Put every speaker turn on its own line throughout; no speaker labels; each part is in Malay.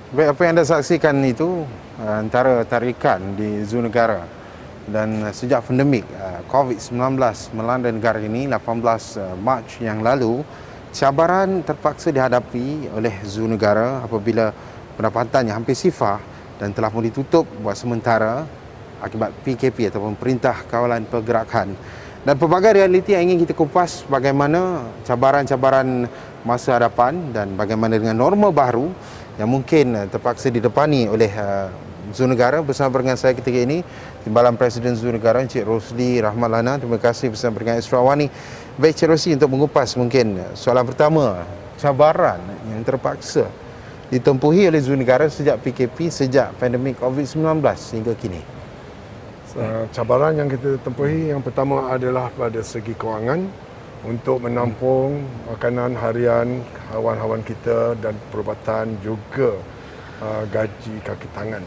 Baik, apa yang anda saksikan itu antara tarikan di Zoo Negara dan sejak pandemik COVID-19 melanda negara ini 18 Mac yang lalu, cabaran terpaksa dihadapi oleh Zoo Negara apabila pendapatannya hampir sifar dan telah pun ditutup buat sementara akibat PKP ataupun Perintah Kawalan Pergerakan. Dan pelbagai realiti yang ingin kita kupas bagaimana cabaran-cabaran masa hadapan dan bagaimana dengan norma baru yang mungkin terpaksa didepani oleh Zoo Negara. Bersama dengan saya ketika ini Timbalan Presiden Zoo Negara Encik Rosli Rahmatlana. Terima kasih bersama dengan Esra Awani. Baik Encik Rosli, untuk mengupas mungkin soalan pertama, cabaran yang terpaksa ditempuhi oleh Zoo Negara sejak PKP, sejak pandemik COVID-19 hingga kini.
Cabaran yang kita tempuhi yang pertama adalah pada segi kewangan untuk menampung makanan harian hawan-hawan kita dan perubatan, juga gaji kaki tangan.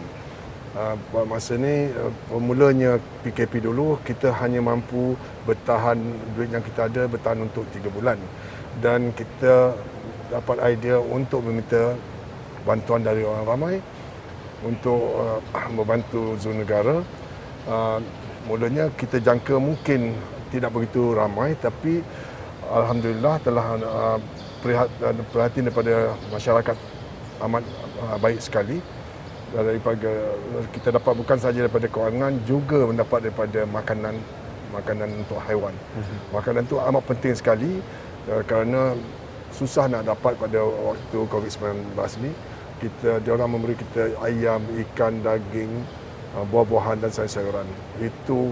Pada masa ini, bermulanya PKP dulu, kita hanya mampu bertahan, duit yang kita ada bertahan untuk 3 bulan. Dan kita dapat idea untuk meminta bantuan dari orang ramai untuk membantu Zoo Negara. Mulanya kita jangka mungkin tidak begitu ramai, tapi alhamdulillah telah perhatian daripada masyarakat amat baik sekali. Daripada kita dapat bukan sahaja daripada kewangan, juga mendapat daripada makanan untuk haiwan. Makanan itu amat penting sekali kerana susah nak dapat pada waktu COVID-19 ni. Diorang memberi kita ayam, ikan, daging, buah-buahan dan sayur-sayuran. Itu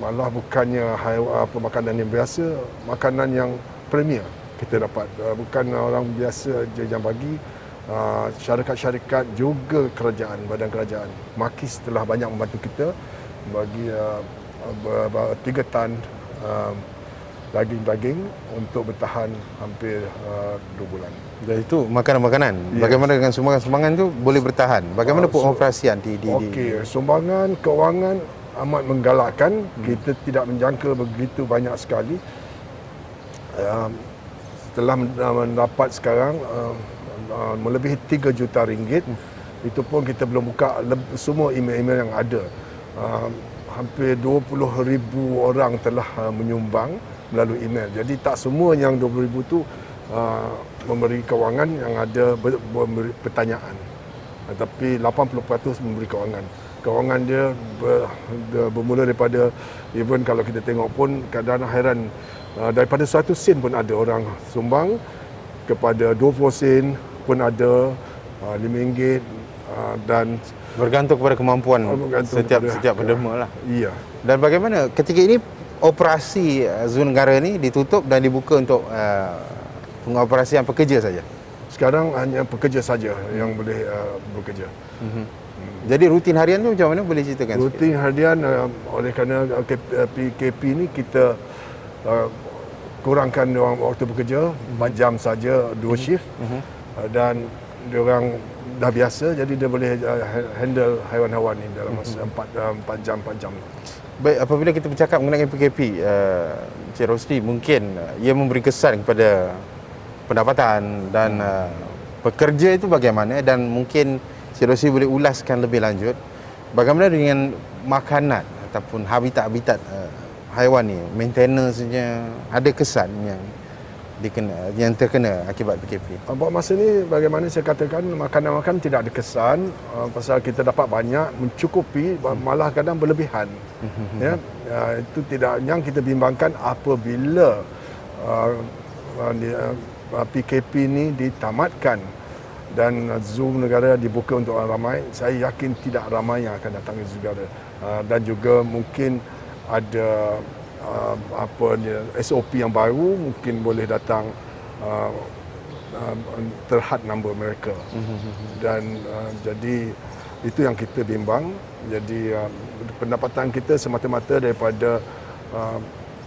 malah bukannya makanan yang biasa, makanan yang premier kita dapat. Bukan orang biasa je yang bagi. Syarikat-syarikat juga kerajaan, badan kerajaan. Makis telah banyak membantu kita bagi 3 tan daging-daging untuk bertahan hampir 2 bulan.
Dan itu makanan-makanan. Yes. Bagaimana dengan sumbangan-sumbangan itu boleh bertahan? Bagaimana pengoperasian
sumbangan kewangan amat menggalakkan. Kita tidak menjangka begitu banyak sekali. Setelah mendapat sekarang melebihi 3 juta ringgit. Itu pun kita belum buka semua email-email yang ada. Hampir 20,000 orang telah menyumbang melalui email. Jadi tak semua yang 20,000 tu memberi kewangan, yang ada memberi pertanyaan. Tapi 80% memberi kewangan. Kewangan dia bermula daripada, even kalau kita tengok pun kadang-kadang hairan, daripada 1 sen pun ada orang sumbang, kepada 20 sen pun ada, RM5, dan
bergantung kepada kemampuan setiap penderma lah.
Iya.
Dan bagaimana ketika ini operasi Zoo Negara ini ditutup dan dibuka untuk pengoperasian pekerja saja?
Sekarang hanya pekerja saja yang boleh bekerja.
Jadi rutin harian tu macam mana, boleh ceritakan
rutin sikit? Harian oleh kerana PKP ni kita kurangkan waktu bekerja 4 jam saja, 2 shift. Dan diorang dah biasa, jadi dia boleh handle haiwan-haiwan ni dalam masa 4 jam.
Baik, apabila kita bercakap mengenai PKP, Encik Rosli, mungkin ia memberi kesan kepada pendapatan dan pekerja itu bagaimana, dan mungkin Encik Rosli boleh ulaskan lebih lanjut bagaimana dengan makanan ataupun habitat haiwan ni, maintenance-nya, ada kesan yang terkena akibat PKP?
Buat masa ni, bagaimana saya katakan, makanan-makanan tidak ada kesan, pasal kita dapat banyak, mencukupi, malah kadang berlebihan. Itu tidak, yang kita bimbangkan apabila PKP ni ditamatkan dan Zoo Negara dibuka untuk orang ramai, saya yakin tidak ramai yang akan datang ke Zoo Negara. Dan juga mungkin ada SOP yang baru, mungkin boleh datang terhad number mereka. Dan jadi itu yang kita bimbang. Jadi pendapatan kita semata-mata daripada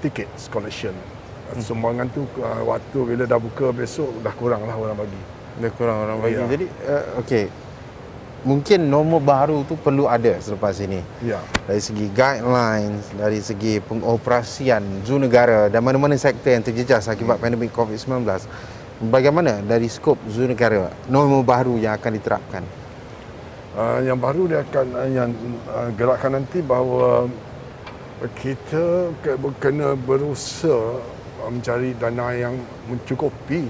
tiket collection. Sumbangan tu waktu bila dah buka besok dah kuranglah orang bagi.
Dah kurang orang bagi.
Ya.
Jadi okey. Mungkin norma baru tu perlu ada selepas ini.
Ya.
Dari segi guidelines, dari segi pengoperasian Zoo Negara dan mana-mana sektor yang terjejas akibat pandemik COVID-19. bagaimana dari skop Zoo Negara norma baru yang akan diterapkan?
Yang baru dia akan gerakkan nanti bahawa kita kena berusaha mencari dana yang mencukupi.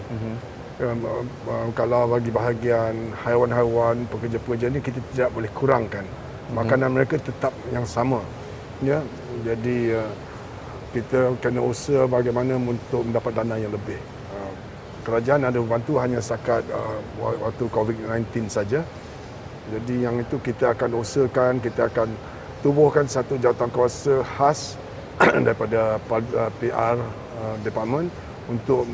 Kalau bagi bahagian haiwan-haiwan, pekerja-pekerja ini kita tidak boleh kurangkan. Makanan mereka tetap yang sama. Ya, jadi kita kena usaha bagaimana untuk mendapat dana yang lebih. Kerajaan ada membantu hanya setakat waktu COVID-19 saja. Jadi yang itu kita akan usahakan, kita akan tubuhkan satu jawatankuasa khas daripada PR department untuk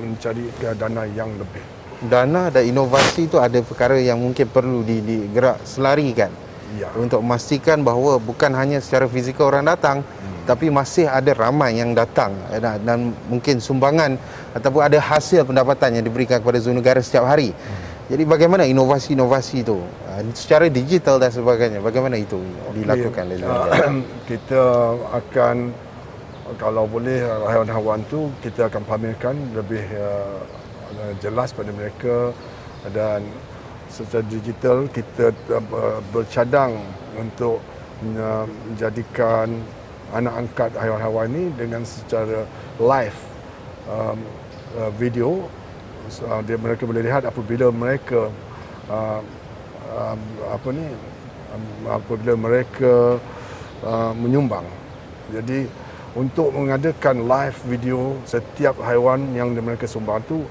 mencari dana yang lebih.
Dana dan inovasi itu ada perkara yang mungkin perlu digerak selarikan.
Ya.
Untuk memastikan bahawa bukan hanya secara fizikal orang datang, tapi masih ada ramai yang datang dan mungkin sumbangan ataupun ada hasil pendapatan yang diberikan kepada Zoo Negara setiap hari. Jadi bagaimana inovasi-inovasi itu secara digital dan sebagainya, bagaimana itu dilakukan oleh Zoo Negara?
Kita akan, kalau boleh, haiwan-haiwan tu kita akan pamerkan lebih jelas pada mereka, dan secara digital kita bercadang untuk menjadikan anak angkat haiwan-haiwan ini dengan secara live video. Mereka boleh lihat apabila mereka apabila mereka menyumbang. Jadi untuk mengadakan live video setiap haiwan yang mereka sumbang tu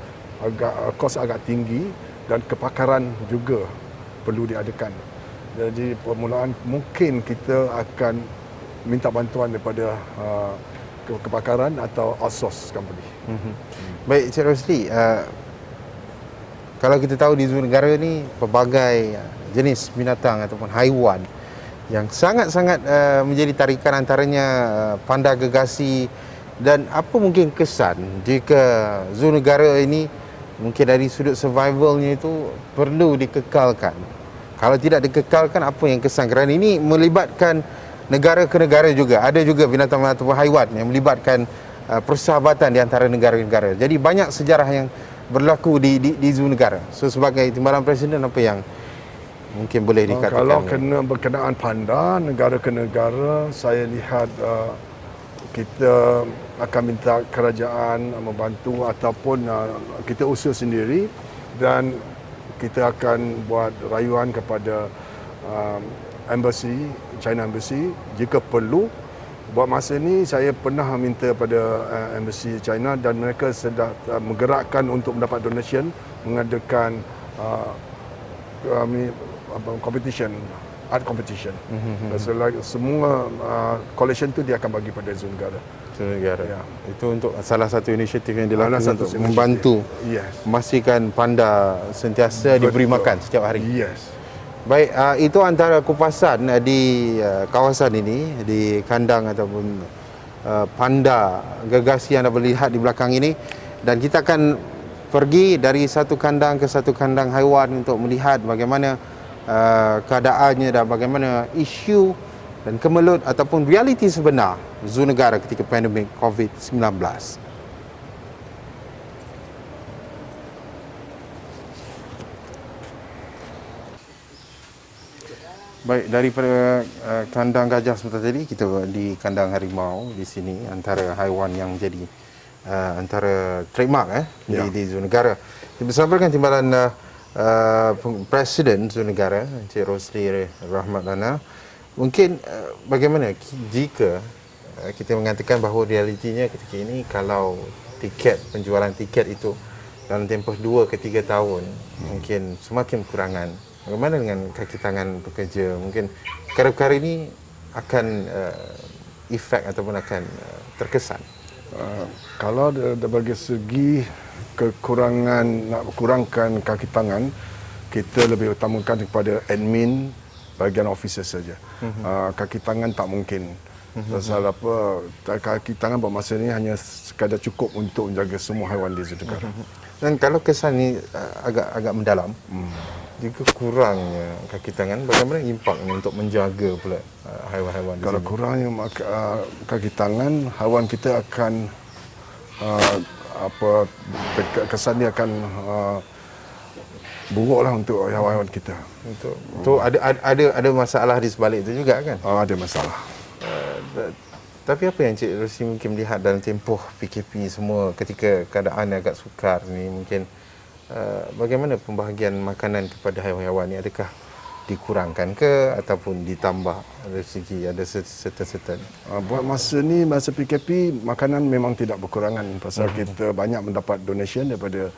kos agak tinggi dan kepakaran juga perlu diadakan. Jadi permulaan mungkin kita akan minta bantuan daripada kepakaran atau outsource company.
Baik, Cik Rosli, kalau kita tahu di Zoo Negara ni pelbagai jenis binatang ataupun haiwan yang sangat-sangat menjadi tarikan, antaranya panda gergasi, dan apa mungkin kesan jika Zoo Negara ini mungkin dari sudut survivalnya itu perlu dikekalkan? Kalau tidak dikekalkan, apa yang kesan? Kerana ini melibatkan negara ke negara juga. Ada juga binatang ataupun haiwan yang melibatkan persahabatan di antara negara-negara. Jadi banyak sejarah yang berlaku di Zoo Negara. So sebagai timbalan Presiden, apa yang mungkin boleh dikatakan?
Kalau kena berkenaan panda, negara ke negara, saya lihat kita akan minta kerajaan membantu ataupun kita usaha sendiri, dan kita akan buat rayuan kepada embassy, China Embassy jika perlu. Buat masa ini saya pernah minta pada embassy China dan mereka sedang menggerakkan untuk mendapat donation, mengadakan competition, art competition. Semua collection tu dia akan bagi pada Zoo Negara.
Zoo Negara.
Ya.
Itu untuk salah satu inisiatif yang dilakukan untuk membantu memastikan panda sentiasa diberi makan setiap hari.
Yes.
Baik, itu antara kupasan di kawasan ini, di kandang ataupun panda gergasi yang anda boleh lihat di belakang ini, dan kita akan pergi dari satu kandang ke satu kandang haiwan untuk melihat bagaimana keadaannya dan bagaimana isu dan kemelut ataupun realiti sebenar Zoo Negara ketika pandemik COVID-19. Baik, daripada kandang gajah sebentar tadi, kita di kandang harimau di sini, antara haiwan yang jadi antara trademark di Zoo Negara. Kita bersama dengan timbalan Presiden Zoo Negara, Encik Rosli Rahmat Lana. Mungkin bagaimana jika kita mengatakan bahawa realitinya ketika ini, kalau penjualan tiket itu dalam tempoh 2 ke 3 tahun mungkin semakin kurangan, bagaimana dengan kaki tangan pekerja? Mungkin perkara-perkara ini akan efek ataupun akan terkesan?
Kalau dari segi kekurangan, nak kurangkan kaki tangan, kita lebih utamakan kepada admin, bahagian officer saja. Kaki tangan tak mungkin. Pasal apa, kaki tangan bermasa ini hanya sekadar cukup untuk menjaga semua haiwan di Zoo Negara.
Dan kalau kesan ini agak mendalam, jika kurangnya kaki tangan, bagaimana impaknya untuk menjaga pula haiwan-haiwan di
Kalau
sini?
kurangnya kaki tangan, haiwan kita akan kesan dia akan buruklah untuk haiwan kita.
Tu ada masalah di sebalik itu juga kan?
Ada masalah.
Tapi apa yang Cik Rosli mungkin melihat dalam tempoh PKP semua ketika keadaan agak sukar ni, mungkin bagaimana pembahagian makanan kepada haiwan-haiwan ni, adakah dikurangkan ke ataupun ditambah dari segi ada certain
Buat masa ni, masa PKP, makanan memang tidak berkurangan pasal kita banyak mendapat donation daripada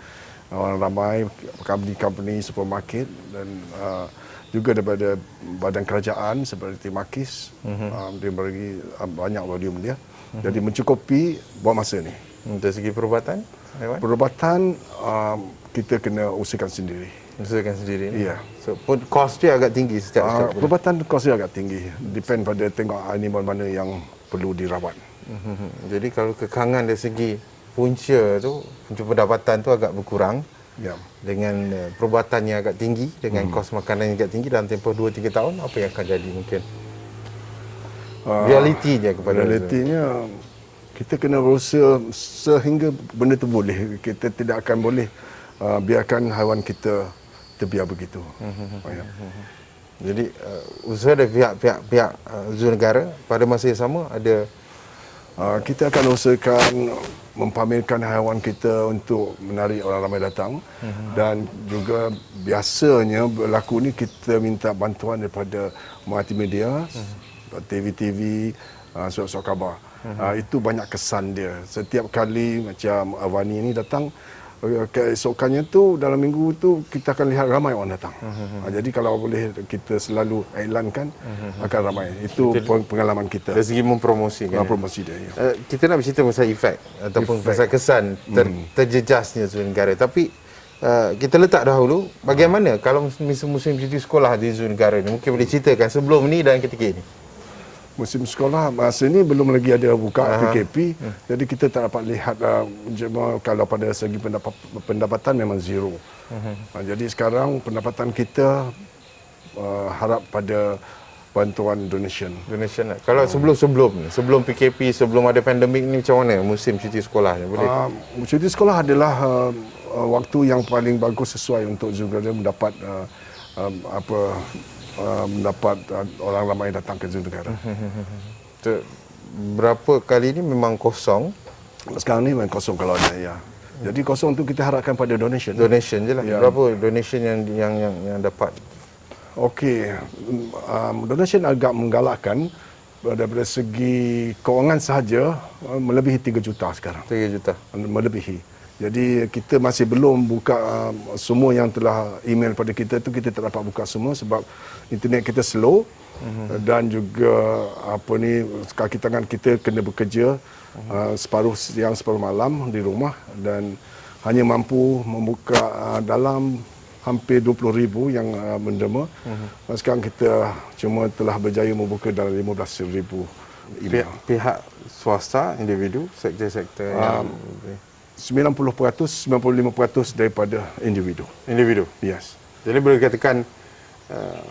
orang ramai, company-company supermarket dan juga daripada badan kerajaan seperti Makis. Dia bagi banyak volume dia. Jadi mencukupi buat masa ni.
dari segi perubatan haiwan?
Perubatan kita kena usahakan sendiri.
Usahakan sendiri.
Ya.
So pun kos dia agak tinggi setiap
Perubatan kos dia agak tinggi. Depend pada tengok animal mana yang perlu dirawat.
Jadi kalau kekangan dari segi punca pendapatan tu agak berkurang.
Ya.
Dengan perubatannya agak tinggi, dengan kos makanan yang agak tinggi dalam tempoh 2-3 tahun, apa yang akan jadi mungkin? Realitinya kepada
Realitinya kita kena berusaha sehingga benda tu boleh. Kita tidak akan boleh biarkan haiwan kita terbiar begitu. Ya.
Jadi usaha dari pihak zoo negara pada masa yang sama ada
kita akan usahakan mempamerkan haiwan kita untuk menarik orang ramai datang dan juga biasanya berlaku ni kita minta bantuan daripada multimedia, TV-TV, surat-surat khabar. Itu banyak kesan dia. Setiap kali macam Avani ni datang, keesokannya tu dalam minggu tu kita akan lihat ramai orang datang. Jadi kalau boleh kita selalu iklankan akan ramai. Itu pengalaman kita.
dari segi mempromosikan.
Promosi dia. Ya.
Kita nak bercerita pasal efek ataupun pasal kesan terjejasnya zoo negara. Tapi kita letak dahulu bagaimana kalau musim cuti sekolah di zoo negara ni. Mungkin boleh ceritakan sebelum ni dan ketika ini.
Musim sekolah masa ni belum lagi ada buka PKP, jadi kita tak dapat lihat kalau pada segi pendapatan memang zero. Jadi sekarang pendapatan kita harap pada bantuan donation.
Donation. Kalau sebelum PKP, sebelum ada pandemik ni macam mana musim cuti sekolah ni? Boleh?
Cuti sekolah adalah waktu yang paling bagus sesuai untuk juga mendapat mendapat orang ramai datang ke zoo negara.
Berapa kali ni memang kosong?
Sekarang ni memang kosong kalau ada, ya. Jadi kosong tu kita harapkan pada donation.
Donation je lah.
Ya.
Berapa donation yang dapat?
Okey, donation agak menggalakkan daripada segi kewangan sahaja melebihi 3 juta sekarang.
3 juta.
Melebihi. Jadi kita masih belum buka semua yang telah email pada kita tu, kita tak dapat buka semua sebab internet kita slow dan juga kaki tangan kita kena bekerja separuh siang separuh malam di rumah dan hanya mampu membuka dalam hampir 20,000 yang menderma. Sekarang kita cuma telah berjaya membuka dalam 15,000 email.
Pihak swasta, individu, sektor-sektor yang
90%, 95% daripada individu.
individu.
Yes.
Jadi boleh katakan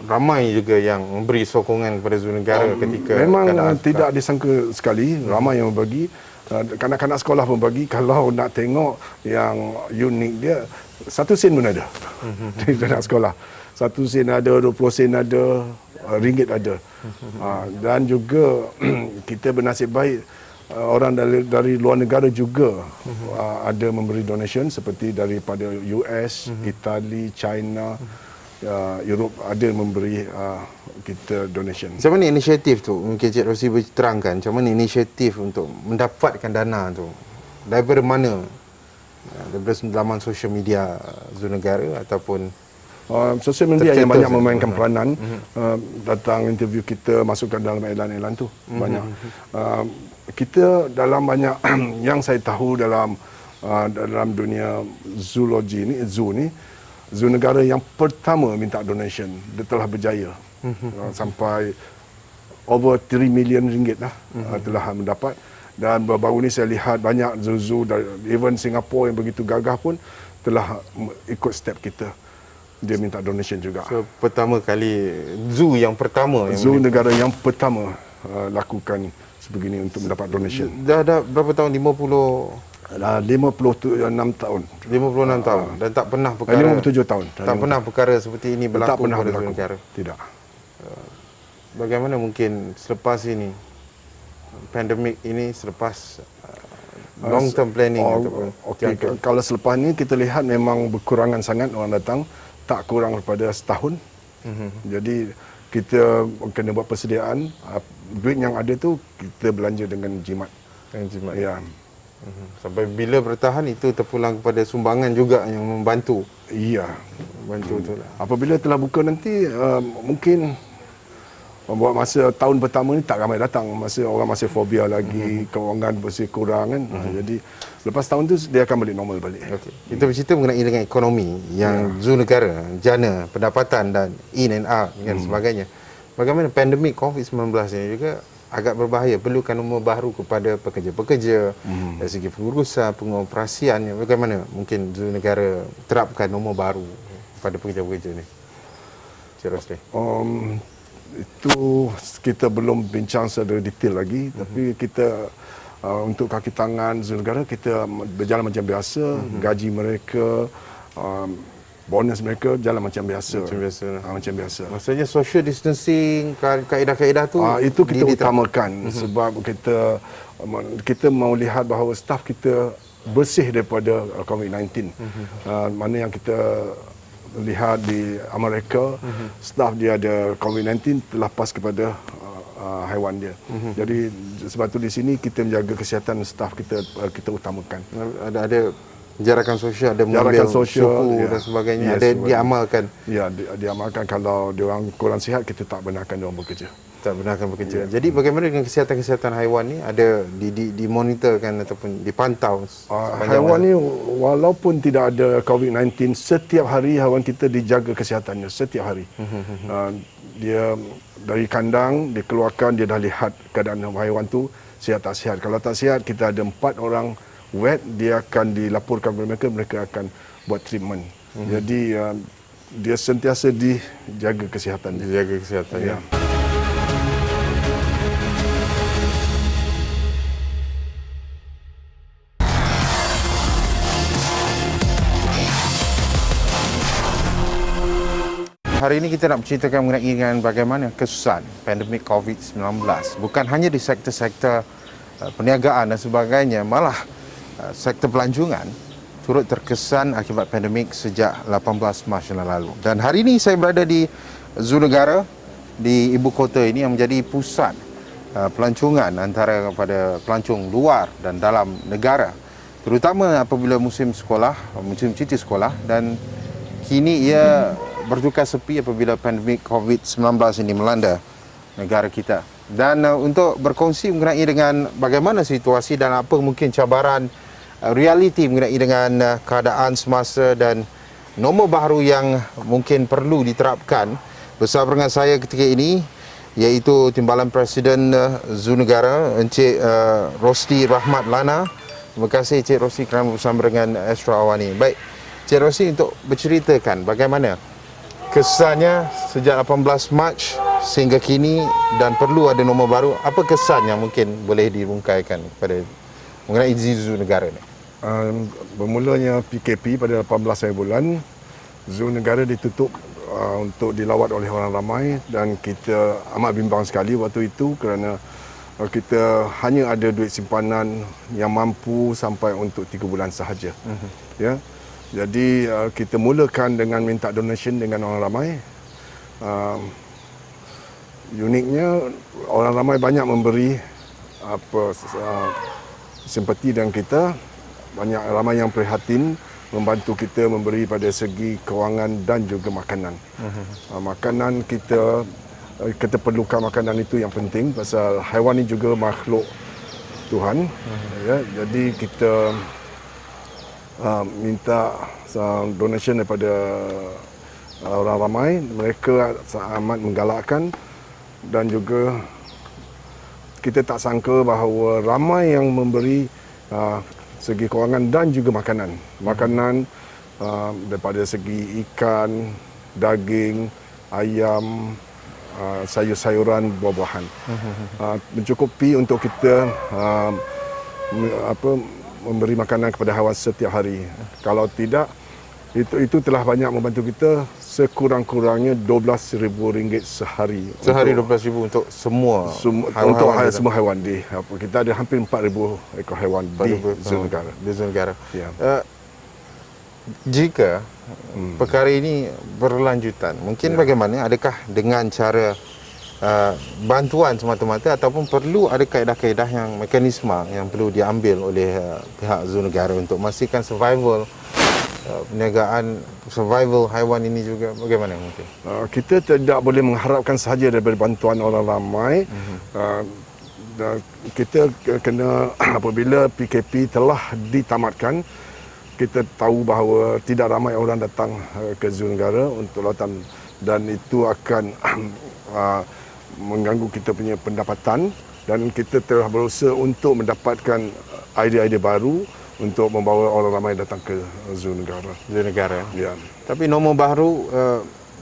ramai juga yang memberi sokongan kepada zoo negara ketika
memang
keadaan
tidak disangka sekali ramai yang membagi. Kanak-kanak sekolah pun bagi. Kalau nak tengok yang unik dia, 1 sen pun ada di dalam sekolah. 1 sen ada, 20 sen ada, ringgit ada. Dan juga kita bernasib baik orang dari luar negara juga ada memberi donation seperti daripada US, Itali, China, Europe ada memberi kita donation.
Macam mana inisiatif tu? Mungkin Cik Rosli boleh terangkan macam mana inisiatif untuk mendapatkan dana tu? Daripada mana? Daripada laman sosial media zoo negara ataupun
sosial media yang banyak
tercetus
memainkan peranan. Datang interview kita, masukkan dalam iklan-iklan tu banyak. Kita dalam banyak yang saya tahu dalam dunia zoologi ni, zoo negara yang pertama minta donation, dia telah berjaya. Sampai over 3 million ringgit lah telah mendapat. Dan baru-baru ni saya lihat banyak zoo even Singapura yang begitu gagah pun telah ikut step kita. Dia minta donation juga.
So, pertama kali zoo yang pertama
Zoo negara yang pertama lakukan sebegini untuk mendapat donation.
Dah berapa tahun? 50
56 tahun.
56 tahun dan tak pernah perkara
57 tahun.
tak pernah perkara seperti ini
Tak
berlaku
pernah
pada
berlaku.
Zul Negara.
Tidak.
Bagaimana mungkin selepas ini pandemik ini selepas long term planning ataupun
Okey, kalau selepas ni kita lihat memang berkurangan sangat orang datang, tak kurang daripada setahun. Jadi kita kena buat persediaan, duit yang ada tu kita belanja dengan jimat.
yang jimat.
Ya.
Sampai bila bertahan itu terpulang kepada sumbangan juga yang membantu.
Iya.
Membantu itulah.
Apabila telah buka nanti mungkin buat masa tahun pertama ni tak ramai datang, masa orang masih fobia lagi, kewangan masih kurang kan. Jadi lepas tahun tu dia akan balik normal balik.
Okey. Kita bercerita mengenai dengan ekonomi yang Zul Negara, jana, pendapatan dan in and out dan sebagainya. Bagaimana pandemik COVID-19 ini juga agak berbahaya, perlukan nombor baru kepada pekerja-pekerja dari segi pengurusan, pengoperasian. Bagaimana mungkin Zul Negara terapkan nombor baru pada pekerja-pekerja ni? Cik Rosli.
Itu kita belum bincang secara detail lagi, tapi kita untuk kaki tangan Zul Negara kita berjalan macam biasa, gaji mereka, bonus mereka jalan macam biasa.
Macam biasa.
Macam biasa.
Maksudnya social distancing, kaedah-kaedah tu
Itu kita utamakan sebab kita mau lihat bahawa staf kita bersih daripada COVID-19. Mana yang kita lihat di Amerika, staf dia ada COVID-19 terlepas kepada haiwan dia. Jadi sebab tu di sini kita menjaga kesihatan staf kita utamakan.
Ada jarakan sosial, ada
Jarakan
mengambil
sosial,
suhu
ya.
dan sebagainya,
Ya,
ada
sebagainya.
diamalkan.
Ya, diamalkan. Kalau dia orang kurang sihat, kita tak benarkan dia orang bekerja.
Tak benarkan bekerja. Jadi bagaimana dengan kesihatan haiwan ni? Ada dimonitorkan ataupun dipantau sepanjang
Haiwan
masa?
ni walaupun tidak ada COVID-19, setiap hari haiwan kita dijaga kesihatannya, setiap hari. Dia dari kandang, dikeluarkan, dia dah lihat keadaan haiwan tu sihat tak sihat. Kalau tak sihat, kita ada 4 orang vet, dia akan dilaporkan kepada mereka akan buat treatment. Jadi dia sentiasa dijaga kesihatan dia.
Dijaga kesihatan.
Ya.
Hari ini kita nak berceritakan mengenai dengan bagaimana kesan pandemik COVID-19. Bukan hanya di sektor-sektor perniagaan dan sebagainya, malah sektor pelancongan turut terkesan akibat pandemik sejak 18 Mac yang lalu. Dan hari ini saya berada di Zul Negara di ibu kota ini yang menjadi pusat pelancongan antara kepada pelancong luar dan dalam negara. Terutama apabila musim sekolah, musim cuti sekolah, dan kini ia bertukar sepi apabila pandemik COVID-19 ini melanda negara kita. Dan untuk berkongsi mengenai dengan bagaimana situasi dan apa mungkin cabaran realiti mengenai dengan keadaan semasa dan nombor baru yang mungkin perlu diterapkan, bersama dengan saya ketika ini iaitu Timbalan Presiden Zul Negara, Encik Rosli Rahmat Lana. Terima kasih Encik Rosli kerana bersama dengan Astro Awani. Baik, Encik Rosli, untuk berceritakan bagaimana kesannya sejak 18 Mac sehingga kini dan perlu ada nombor baru, apa kesan yang mungkin boleh dirungkaikan pada mengenai Zul Negara ni?
Bermulanya PKP pada 18 hari bulan, Zul Negara ditutup untuk dilawat oleh orang ramai, dan kita amat bimbang sekali waktu itu kerana kita hanya ada duit simpanan yang mampu sampai untuk 3 bulan sahaja. Ya. Jadi kita mulakan dengan minta donation dengan orang ramai. Uniknya orang ramai banyak memberi simpati dengan kita, banyak ramai yang prihatin membantu kita memberi pada segi kewangan dan juga makanan. Makanan kita perlukan makanan itu yang penting pasal haiwan ini juga makhluk Tuhan. Ya, jadi kita minta donation daripada orang ramai. Mereka amat menggalakkan, dan juga kita tak sangka bahawa ramai yang memberi segi kewangan dan juga makanan. Makanan daripada segi ikan, daging, ayam, sayur-sayuran, buah-buahan. Mencukupi untuk kita memberi makanan kepada haiwan setiap hari. Kalau tidak, itu telah banyak membantu kita. Sekurang-kurangnya RM12,000 sehari.
Sehari RM12,000 untuk semua
semua haiwan di kita ada hampir 4,000 ekor haiwan di zona negara.
Di zona negara.
Ya.
Jika perkara ini berlanjutan, mungkin bagaimana? Adakah dengan cara bantuan semata-mata ataupun perlu ada kaedah-kaedah yang mekanisme yang perlu diambil oleh pihak zona negara untuk memastikan survival perniagaan survival haiwan ini juga bagaimana mungkin?
Kita tidak boleh mengharapkan sahaja daripada bantuan orang ramai. Kita kena apabila PKP telah ditamatkan, kita tahu bahawa tidak ramai orang datang ke zona negara untuk lautan dan itu akan mengganggu kita punya pendapatan dan kita telah berusaha untuk mendapatkan idea-idea baru untuk membawa orang ramai datang ke zona negara.
Zona negara.
Ya.
Tapi nombor baru,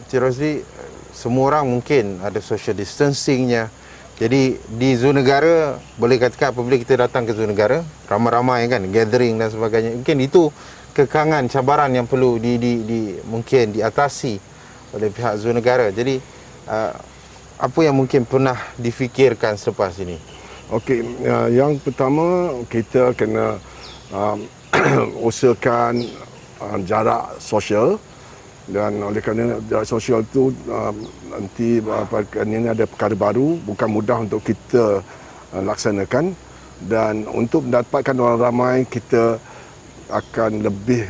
Cik Rosli, semua orang mungkin ada social distancingnya. Jadi di zona negara, boleh katakan apabila kita datang ke zona negara, ramai-ramai kan, gathering dan sebagainya. Mungkin itu kekangan, cabaran yang perlu mungkin diatasi oleh pihak zona negara. Jadi apa yang mungkin pernah difikirkan selepas ini?
Okey, yang pertama kita kena usahakan jarak sosial dan oleh kerana jarak sosial itu nanti ini ada perkara baru bukan mudah untuk kita laksanakan dan untuk mendapatkan orang ramai kita akan lebih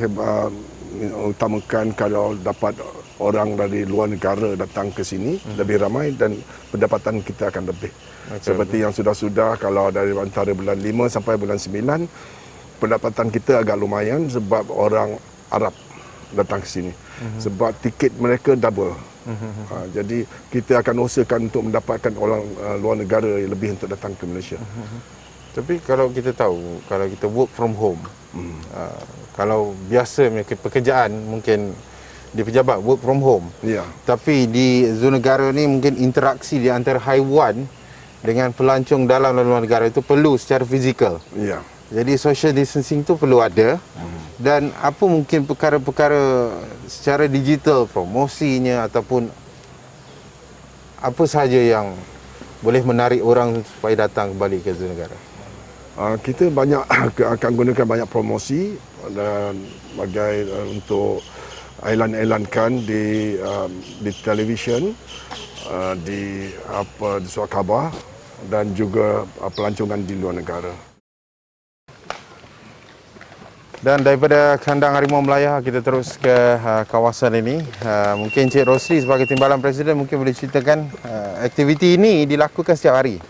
utamakan kalau dapat orang dari luar negara datang ke sini lebih ramai dan pendapatan kita akan lebih. Seperti yang sudah-sudah kalau dari antara bulan 5 sampai bulan 9 pendapatan kita agak lumayan sebab orang Arab datang ke sini. Sebab tiket mereka double. Jadi kita akan usahakan untuk mendapatkan orang luar negara yang lebih untuk datang ke Malaysia.
Tapi kalau kita tahu, kalau kita work from home, kalau biasa pekerjaan mungkin di pejabat work from home.
Ya.
Tapi di zona negara ni mungkin interaksi di antara haiwan dengan pelancong dalam dan luar negara itu perlu secara fizikal.
Ya.
Jadi social distancing tu perlu ada dan apa mungkin perkara-perkara secara digital promosinya ataupun apa sahaja yang boleh menarik orang supaya datang kembali ke zona negara.
Kita banyak akan gunakan banyak promosi dan bagai untuk iklan-iklankan di televisyen, di surat khabar dan juga pelancongan di luar negara.
Dan daripada kandang Harimau Melaya kita terus ke kawasan ini. Mungkin Cik Rosli sebagai Timbalan Presiden mungkin boleh ceritakan aktiviti ini dilakukan setiap hari.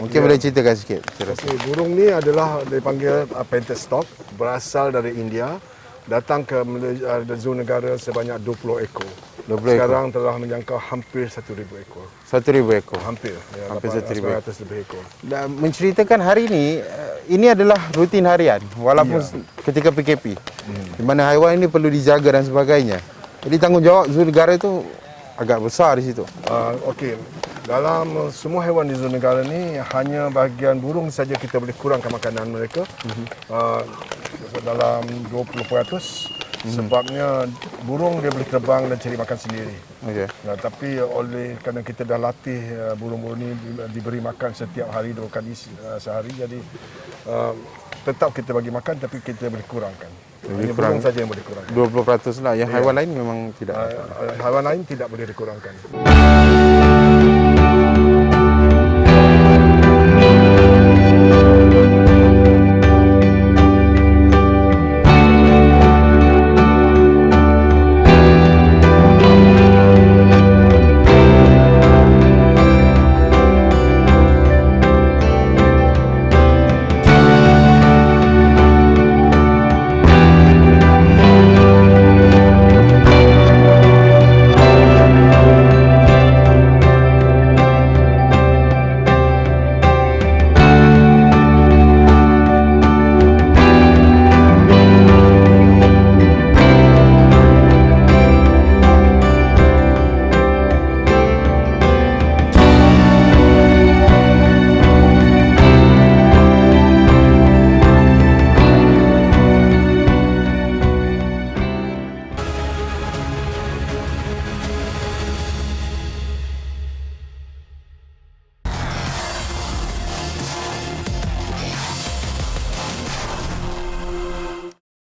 Mungkin boleh ceritakan sikit.
Okay, burung ni adalah dipanggil painted stock, berasal dari India, datang ke zona negara sebanyak 20 ekor.
20
Sekarang telah menjangkau hampir 1,000 ekor.
1,000 ekor.
Hampir. Ya,
Hampir 1,000
lebih ekor.
Dan menceritakan hari ini adalah rutin harian walaupun ketika PKP. Di mana haiwan ini perlu dijaga dan sebagainya. Jadi tanggungjawab zona negara itu agak besar di situ.
Okey. Dalam semua haiwan di zona negara ni hanya bahagian burung saja kita boleh kurangkan makanan mereka. Dalam 20%. Sebabnya burung dia boleh terbang dan cari makan sendiri.
Okey.
Nah, tapi oleh kerana kita dah latih burung-burung ni diberi makan setiap hari 2 kali sehari, jadi tetap kita bagi makan tapi kita boleh kurangkan. Hanya burung saja yang boleh kurangkan.
20% lah. Yang haiwan lain memang tidak.
Haiwan lain tidak boleh dikurangkan.